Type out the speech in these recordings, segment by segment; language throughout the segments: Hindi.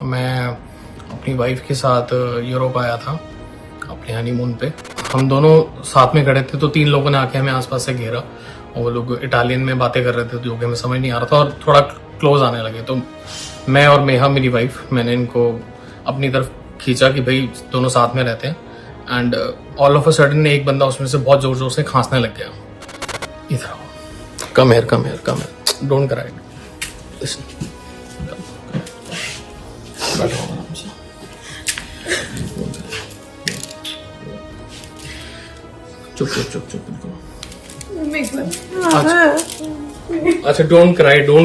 मैं अपनी वाइफ के साथ यूरोप आया था अपने हनीमून पे। हम दोनों साथ में खड़े थे तो तीन लोगों ने आके हमें आसपास से घेरा और वो लोग इटालियन में बातें कर रहे थे जो कि हमें समझ नहीं आ रहा था और थोड़ा क्लोज आने लगे। तो मैं और मेहा मेरी वाइफ, मैंने इनको अपनी तरफ खींचा कि भाई दोनों साथ में रहते हैं। And all of a sudden एक बंदा उसमें से बहुत जोर जोर से खांसने लग गया। इधर आओ, come here, don't cry, listen, बैठो आराम से। चुप बिल्कुल। अच्छा डोंट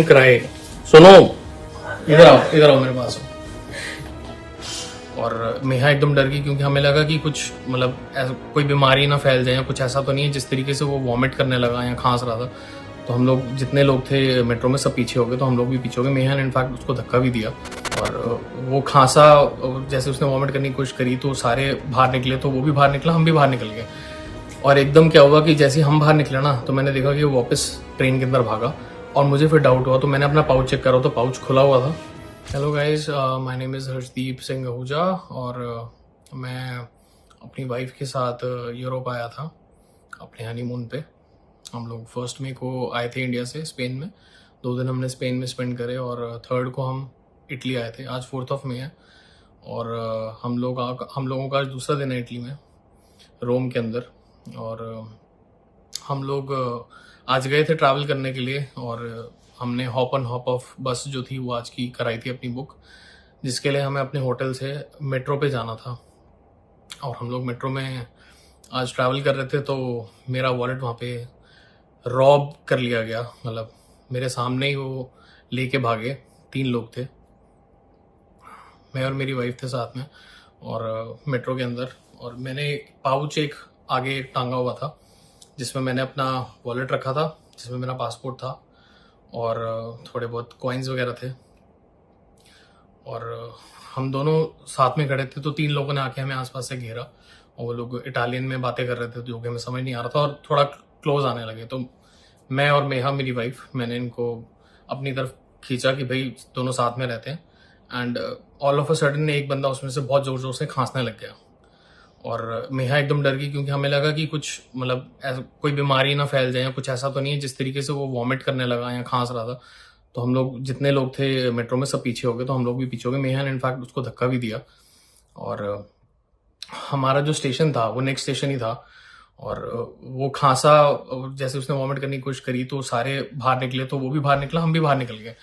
क्राई। सुनो, इधर आओ मेरे पास आओ। और मेहा एकदम डर गई क्योंकि हमें लगा कि कुछ मतलब कोई बीमारी ना फैल जाए या कुछ ऐसा तो नहीं है। जिस तरीके से वो वॉमिट करने लगा या खांस रहा था तो हम लोग जितने लोग थे मेट्रो में सब पीछे हो गए, तो हम लोग भी पीछे हो गए। मेहा ने इनफैक्ट उसको धक्का भी दिया और वो खांसा, जैसे उसने वॉमिट करने की कोशिश करी तो सारे बाहर निकले, तो वो भी बाहर निकला, हम भी बाहर निकल गए। और एकदम क्या हुआ कि जैसे हम बाहर निकले ना तो मैंने देखा कि वो वापस ट्रेन के अंदर भागा और मुझे फिर डाउट हुआ तो मैंने अपना पाउच चेक करा तो पाउच खुला हुआ था। Hello guys, my name is Harshdeep Singh Ahuja और मैं अपनी वाइफ के साथ यूरोप आया था अपने हनीमून पे। हम लोग 1 मई को आए थे इंडिया से स्पेन में। 2 दिन हमने स्पेन में स्पेंड करे और 3rd को हम इटली आए थे। आज 4th मई है और हम लोगों का आज दूसरा दिन है इटली में, रोम के अंदर। और हम लोग आज गए थे ट्रैवल करने के लिए और हमने हॉप ऑन हॉप ऑफ बस जो थी वो आज की कराई थी अपनी बुक, जिसके लिए हमें अपने होटल से मेट्रो पे जाना था। और हम लोग मेट्रो में आज ट्रैवल कर रहे थे तो मेरा वॉलेट वहाँ पे रॉब कर लिया गया। मतलब मेरे सामने ही वो लेके भागे। 3 लोग थे, मैं और मेरी वाइफ थे साथ में और मेट्रो के अंदर। और मैंने पाउच एक आगे टांगा हुआ था जिसमें मैंने अपना वॉलेट रखा था, जिसमें मेरा पासपोर्ट था और थोड़े बहुत कॉइन्स वगैरह थे। और हम दोनों साथ में खड़े थे तो 3 लोगों ने आके हमें आसपास से घेरा और वो लोग इटालियन में बातें कर रहे थे जो कि हमें समझ नहीं आ रहा था और थोड़ा क्लोज आने लगे। तो मैं और मेहा मेरी वाइफ, मैंने इनको अपनी तरफ खींचा कि भाई दोनों साथ में रहते हैं। And all of a sudden एक बंदा उसमें से बहुत जोर जोर से खांसने लग गया और मेहा एकदम डर गई क्योंकि हमें लगा कि कुछ मतलब कोई बीमारी ना फैल जाए या कुछ ऐसा तो नहीं है। जिस तरीके से वो वॉमिट करने लगा या खांस रहा था तो हम लोग जितने लोग थे मेट्रो में सब पीछे हो गए, तो हम लोग भी पीछे हो गए। मेहा ने इनफैक्ट उसको धक्का भी दिया और हमारा जो स्टेशन था वो नेक्स्ट स्टेशन ही था। और वो खांसा, जैसे उसने वॉमिट करने की कोशिश करी तो सारे बाहर निकले, तो वो भी बाहर निकला, हम भी बाहर निकल गए।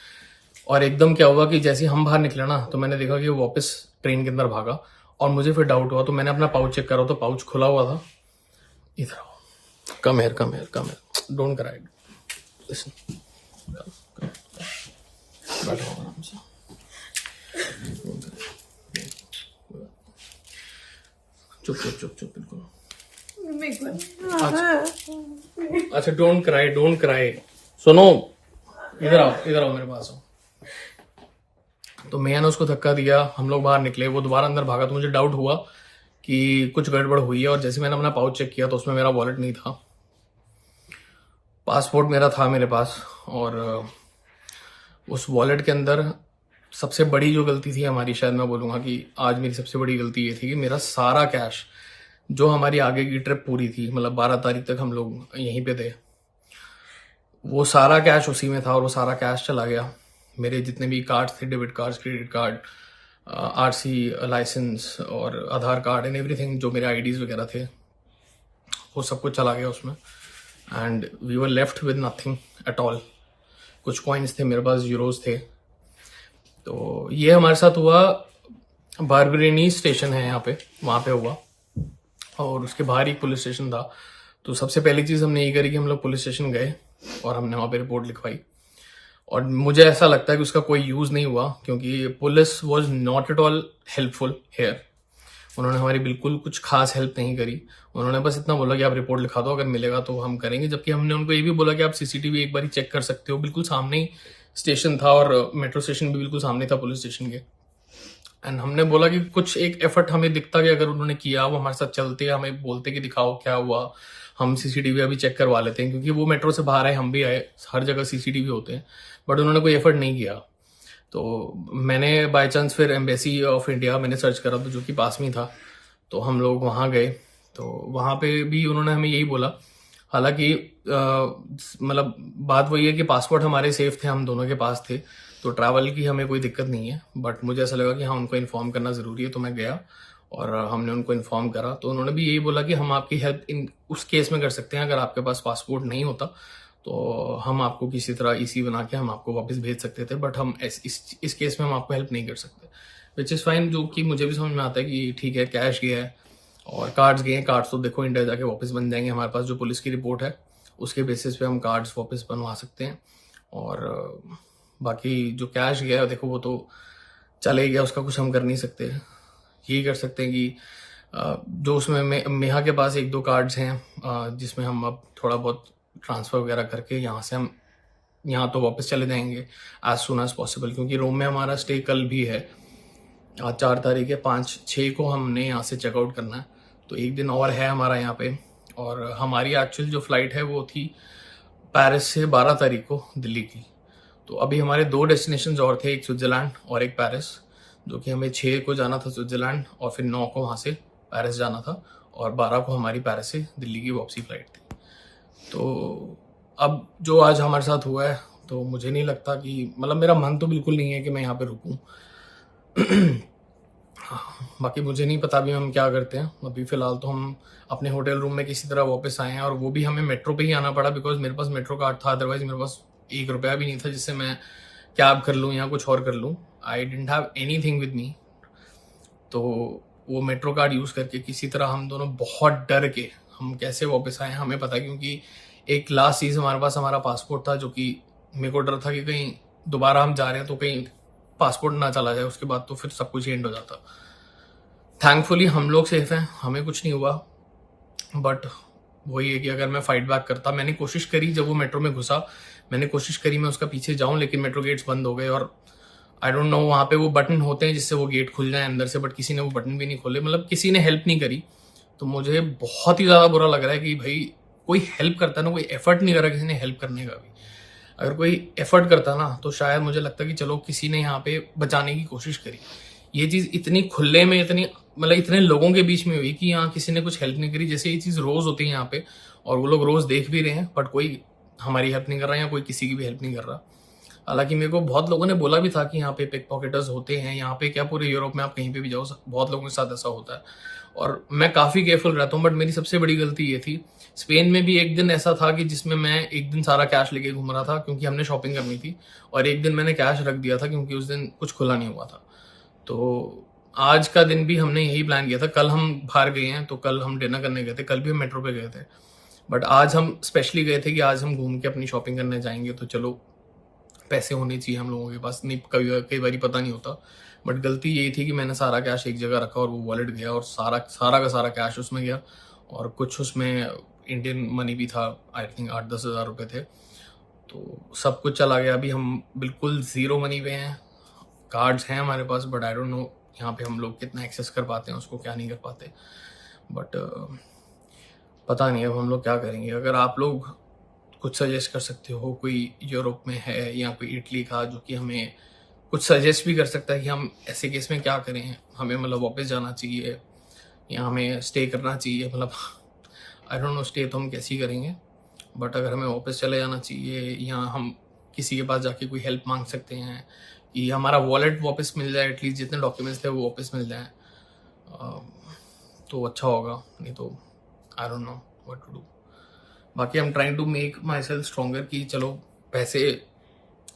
और एकदम क्या हुआ कि जैसे हम बाहर निकले ना तो मैंने देखा कि वो वापस ट्रेन के अंदर भागा और मुझे फिर डाउट हुआ तो मैंने अपना पाउच चेक करा तो पाउच खुला हुआ था। इधर आओ, come here, don't cry, listen, बैठो आराम से। चुप बिल्कुल। अच्छा डोंट क्राई। सुनो, इधर आओ मेरे पास आओ। तो मैंने उसको धक्का दिया, हम लोग बाहर निकले, वो दोबारा अंदर भागा तो मुझे डाउट हुआ कि कुछ गड़बड़ हुई है। और जैसे मैंने अपना पाउच चेक किया तो उसमें मेरा वॉलेट नहीं था, पासपोर्ट मेरा था मेरे पास। और उस वॉलेट के अंदर सबसे बड़ी जो गलती थी हमारी, शायद मैं बोलूँगा कि आज मेरी सबसे बड़ी गलती ये थी कि मेरा सारा कैश जो हमारी आगे की ट्रिप पूरी थी, मतलब 12 तारीख तक हम लोग यहीं पे थे, वो सारा कैश उसी में था और वो सारा कैश चला गया। मेरे जितने भी कार्ड्स थे, debit cards, credit card, RC licence और आधार कार्ड एंड एवरीथिंग, जो मेरे आईडीज वगैरह थे, वो सब कुछ चला गया उसमें। And we were left with nothing at all. कुछ कॉइन्स थे मेरे पास, यूरोज थे। तो ये हमारे साथ हुआ। बारबरेनी स्टेशन है यहाँ पे, वहाँ पे हुआ और उसके बाहर एक पुलिस स्टेशन था। तो सबसे पहली चीज़ हमने ये करी कि हम लोग पुलिस स्टेशन गए और हमने वहाँ पे रिपोर्ट लिखवाई। और मुझे ऐसा लगता है कि उसका कोई यूज़ नहीं हुआ क्योंकि police was not at all helpful here. उन्होंने हमारी बिल्कुल कुछ खास हेल्प नहीं करी। उन्होंने बस इतना बोला कि आप रिपोर्ट लिखा दो, अगर मिलेगा तो हम करेंगे। जबकि हमने उनको ये भी बोला कि आप सीसीटीवी एक बार चेक कर सकते हो। बिल्कुल सामने ही स्टेशन था और मेट्रो स्टेशन भी बिल्कुल सामने था पुलिस स्टेशन के। एंड हमने बोला कि कुछ एक एफर्ट हमें दिखता कि अगर उन्होंने किया, वो हमारे साथ चलते, हमें बोलते कि दिखाओ क्या हुआ, हम सीसीटीवी अभी चेक करवा लेते हैं। क्योंकि वो मेट्रो से बाहर आए, हम भी आए, हर जगह सीसीटीवी होते हैं, बट उन्होंने कोई एफर्ट नहीं किया। तो मैंने बाय चांस फिर एम्बेसी ऑफ इंडिया मैंने सर्च करा, तो जो कि पास में था, तो हम लोग वहाँ गए। तो वहाँ पे भी उन्होंने हमें यही बोला, हालांकि मतलब बात वही है कि पासपोर्ट हमारे सेफ थे, हम दोनों के पास थे, तो ट्रैवल की हमें कोई दिक्कत नहीं है। बट मुझे ऐसा लगा कि हाँ, उनको इन्फॉर्म करना ज़रूरी है, तो मैं गया और हमने उनको इन्फॉर्म करा। तो उन्होंने भी यही बोला कि हम आपकी हेल्प इन उस केस में कर सकते हैं, अगर आपके पास पासपोर्ट नहीं होता तो हम आपको किसी तरह ईसी बना के हम आपको वापस भेज सकते थे, बट हम इस केस में हम आपको हेल्प नहीं कर सकते, विच इज़ फाइन, जो कि मुझे भी समझ में आता है कि ठीक है, कैश गया है और कार्ड्स गए हैं। कार्ड्स तो देखो इंडिया जाके वापस बन जाएंगे, हमारे पास जो पुलिस की रिपोर्ट है उसके बेसिस पे हम कार्ड्स वापस बनवा सकते हैं। और बाकी जो कैश गया है देखो वो तो चले गया, उसका कुछ हम कर नहीं सकते। यही कर सकते हैं कि जो उसमें मेहा के पास एक दो कार्ड्स हैं जिसमें हम अब थोड़ा बहुत ट्रांसफ़र वगैरह करके यहाँ से हम यहाँ तो वापस चले जाएंगे एज सुन एज पॉसिबल, क्योंकि रोम में हमारा स्टे कल भी है। आज 4 तारीख है, 5-6 को हमने यहाँ से चेकआउट करना है, तो एक दिन और है हमारा यहाँ पे। और हमारी एक्चुअल जो फ़्लाइट है वो थी पेरिस से 12 तारीख को दिल्ली की। तो अभी हमारे 2 डेस्टिनेशंस और थे, एक स्विट्ज़रलैंड और एक पेरिस, जो कि हमें 6 को जाना था स्विट्ज़रलैंड और फिर 9 को वहाँ से पेरिस जाना था, और 12 को हमारी पेरिस से दिल्ली की वापसी फ़्लाइट थी। तो अब जो आज हमारे साथ हुआ है, तो मुझे नहीं लगता कि मतलब मेरा मन तो बिल्कुल नहीं है कि मैं यहाँ पे रुकूं। बाकी मुझे नहीं पता अभी हम क्या करते हैं। अभी फ़िलहाल तो हम अपने होटल रूम में किसी तरह वापस आए हैं, और वो भी हमें मेट्रो पे ही आना पड़ा, बिकॉज मेरे पास मेट्रो कार्ड था, अदरवाइज मेरे पास 1 रुपया भी नहीं था जिससे मैं कैब कर लूँ या कुछ और कर लूँ। I didn't have anything with me. तो वो मेट्रो कार्ड यूज़ करके किसी तरह हम दोनों बहुत डर के हम कैसे वापस आए हमें पता, क्योंकि एक लास्ट चीज़ हमारे पास हमारा पासपोर्ट था, जो कि मेरे को डर था कि कहीं दोबारा हम जा रहे हैं तो कहीं पासपोर्ट ना चला जाए, उसके बाद तो फिर सब कुछ एंड हो जाता। थैंकफुली हम लोग सेफ हैं, हमें कुछ नहीं हुआ। बट वही है कि अगर मैं फाइट बैक करता, मैंने कोशिश करी जब वो मेट्रो में घुसा, मैंने कोशिश करी मैं उसका पीछे जाऊं, लेकिन मेट्रो गेट्स बंद हो गए। और आई डोंट नो, वहाँ पे वो बटन होते हैं जिससे वो गेट खुल जाए अंदर से, बट किसी ने वो बटन भी नहीं खोले, मतलब किसी ने हेल्प नहीं करी। तो मुझे बहुत ही ज़्यादा बुरा लग रहा है कि भाई कोई हेल्प करता ना, कोई एफर्ट नहीं करा किसी ने हेल्प करने का भी। अगर कोई एफर्ट करता ना तो शायद मुझे लगता कि चलो किसी ने यहाँ पे बचाने की कोशिश करी। ये चीज़ इतनी खुले में, इतनी मतलब इतने लोगों के बीच में हुई कि यहाँ किसी ने कुछ हेल्प नहीं करी, जैसे ये चीज़ रोज़ होती है यहाँ पे और वो लोग रोज़ देख भी रहे हैं, बट कोई हमारी हेल्प नहीं कर रहा है या कोई किसी की भी हेल्प नहीं कर रहा। हालांकि मेरे को बहुत लोगों ने बोला भी था कि यहाँ पे पिक पॉकेटर्स होते हैं, यहाँ पे क्या पूरे यूरोप में आप कहीं पे भी जाओ बहुत लोगों के साथ ऐसा होता है, और मैं काफ़ी केयरफुल रहता हूँ। बट मेरी सबसे बड़ी गलती ये थी, स्पेन में भी एक दिन ऐसा था कि जिसमें मैं एक दिन सारा कैश लेके घूम रहा था क्योंकि हमने शॉपिंग करनी थी, और एक दिन मैंने कैश रख दिया था क्योंकि उस दिन कुछ खुला नहीं हुआ था। तो आज का दिन भी हमने यही प्लान किया था। कल हम बाहर गए हैं, तो कल हम डिनर करने गए थे, कल भी हम मेट्रो पे गए थे, बट आज हम स्पेशली गए थे कि आज हम घूम के अपनी शॉपिंग करने जाएंगे। तो चलो पैसे होने चाहिए हम लोगों के पास, नहीं कई बार पता नहीं होता। बट गलती यही थी कि मैंने सारा कैश एक जगह रखा और वो वॉलेट गया और सारा का सारा कैश उसमें गया, और कुछ उसमें इंडियन मनी भी था, आई थिंक 8-10 हज़ार रुपये थे। तो सब कुछ चला गया। अभी हम बिल्कुल ज़ीरो मनी पे हैं। कार्ड्स हैं हमारे पास, बट आई डोंट नो यहाँ पे हम लोग कितना एक्सेस कर पाते हैं उसको, क्या नहीं कर पाते। बट पता नहीं अब हम लोग क्या करेंगे। अगर आप लोग कुछ सजेस्ट कर सकते हो, कोई यूरोप में है या कोई इटली का जो कि हमें कुछ सजेस्ट भी कर सकता है कि हम ऐसे केस में क्या करें, हमें मतलब वापस जाना चाहिए या हमें स्टे करना चाहिए, मतलब आई डोंट नो स्टे तो हम कैसे ही करेंगे, बट अगर हमें वापस चले जाना चाहिए या हम किसी के पास जाके कोई हेल्प मांग सकते हैं कि हमारा वॉलेट वापस मिल जाए, एटलीस्ट जितने डॉक्यूमेंट्स थे वो वापस मिल जाए, तो अच्छा होगा। नहीं तो I don't know what to do. बाकी I am trying to make myself stronger कि चलो पैसे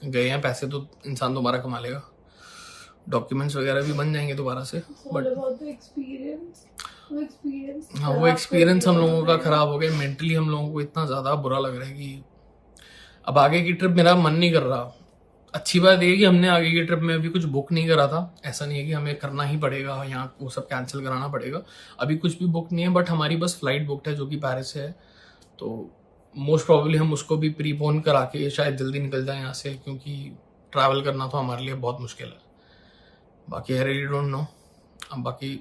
गए हैं, पैसे तो इंसान दोबारा कमा लेगा, डॉक्यूमेंट्स वगैरह भी बन जाएंगे दोबारा से। बट हाँ, वो एक्सपीरियंस हम लोगों का खराब हो गया। मेंटली हम लोगों को इतना ज़्यादा बुरा लग रहा है कि अब आगे की ट्रिप मेरा मन नहीं कर रहा। अच्छी बात ये है कि हमने आगे की ट्रिप में अभी कुछ बुक नहीं करा था, ऐसा नहीं है कि हमें करना ही पड़ेगा, यहाँ वो सब कैंसिल कराना पड़ेगा। अभी कुछ भी बुक नहीं है, बट हमारी बस फ्लाइट बुकड है जो कि पेरिस से है, तो मोस्ट प्रॉब्ली हम उसको भी प्रीपोन करा के शायद जल्दी निकल जाए यहाँ से, क्योंकि ट्रैवल करना तो हमारे लिए बहुत मुश्किल है। बाकी आई रियली डोंट नो। अब बाकी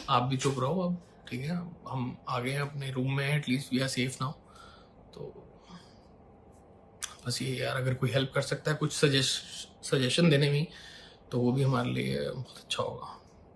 आप भी चुप रहो अब, ठीक है, हम आ गए हैं अपने रूम में, at least we are safe now. तो बस ये यार, अगर कोई हेल्प कर सकता है कुछ सजेशन देने में, तो वो भी हमारे लिए बहुत अच्छा होगा।